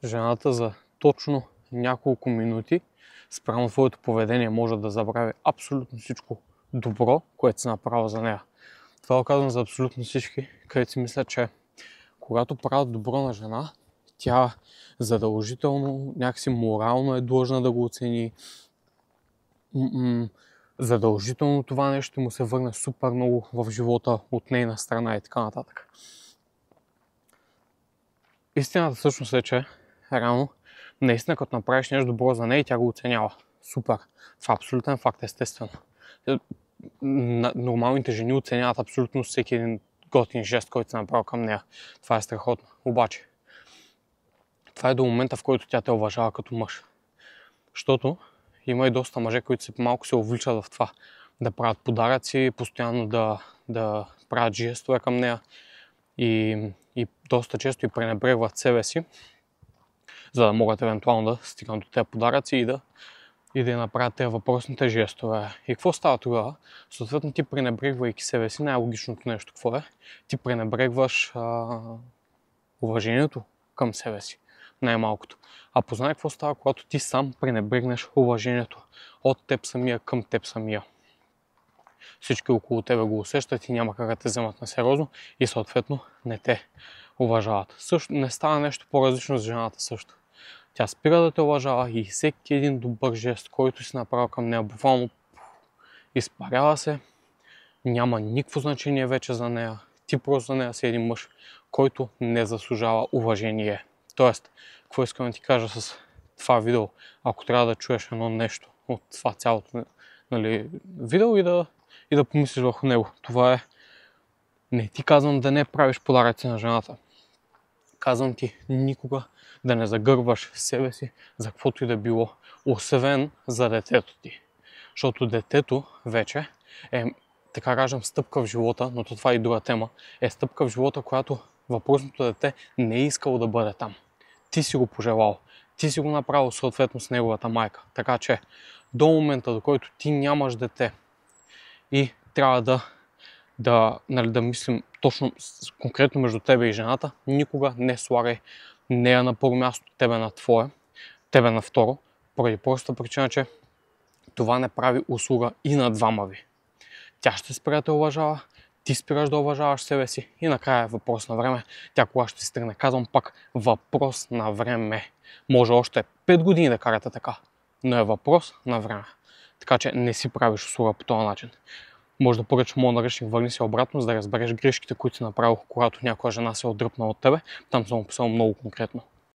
жената за точно няколко минути спрямо твоето поведение може да забрави абсолютно всичко добро, което си направил за нея. Това го казвам за абсолютно всички, където си мисля, че когато правят добро на жена, тя задължително, някакси морално е длъжна да го оцени. Задължително това нещо му се върне супер много в живота от нейна страна и така нататък. Истината всъщност е, че реално, наистина като направиш нещо добро за нея, тя го оценява. Супер. Това е абсолютен факт, естествено. Нормалните жени оценяват абсолютно всеки един готин жест, който се направил към нея. Това е страхотно. Обаче, това е до момента, в който тя те уважава като мъж. Защото има и доста мъже, които малко се увличат в това да правят подаръци, постоянно да правят жестове към нея и доста често и пренебрегват себе си, за да могат евентуално да стигнат до тези подаръци и да направят тези въпросните жестове. И какво става тогава? Съответно ти пренебрегвайки себе си, най-логичното нещо какво е? Ти пренебрегваш уважението към себе си, най-малкото. А познай какво става, когато ти сам пренебрегнеш уважението от теб самия към теб самия. Всички около тебе го усещат и няма как да те вземат на сериозно и съответно не те уважават. Също не става нещо по-различно с жената също. Тя спира да те уважава и всеки един добър жест, който си направил към нея, буквално изпарява се, няма никакво значение вече за нея. Ти просто за нея си един мъж, който не заслужава уважение. Тоест, какво искам да ти кажа с това видео, ако трябва да чуеш едно нещо от това цялото видео и да помислиш върху него. Това е, не ти казвам да не правиш подаръци на жената. Казвам ти никога да не загърбваш себе си за каквото и да било, освен за детето ти. Защото детето вече е, така кажем, стъпка в живота, но това е и друга тема, е стъпка в живота, която въпросното дете не е искало да бъде там. Ти си го пожелал, ти си го направил съответно с неговата майка. Така че до момента, до който ти нямаш дете и трябва да мислим точно конкретно между тебе и жената, никога не слагай нея на първо място, тебе на второ, поради простата причина, че това не прави услуга и на двама ви. Тя ще спира да те уважава, ти спираш да уважаваш себе си и накрая е въпрос на време. Тя кога ще се тръгне, казвам пак, въпрос на време. Може още 5 години да карате така, но е въпрос на време. Така че не си правиш услуга по този начин. Може да поръчаш моят наръчник, върни се обратно, за да разбереш грешките, които си направил, когато някоя жена се е отдръпнала от тебе. Там съм описал много конкретно.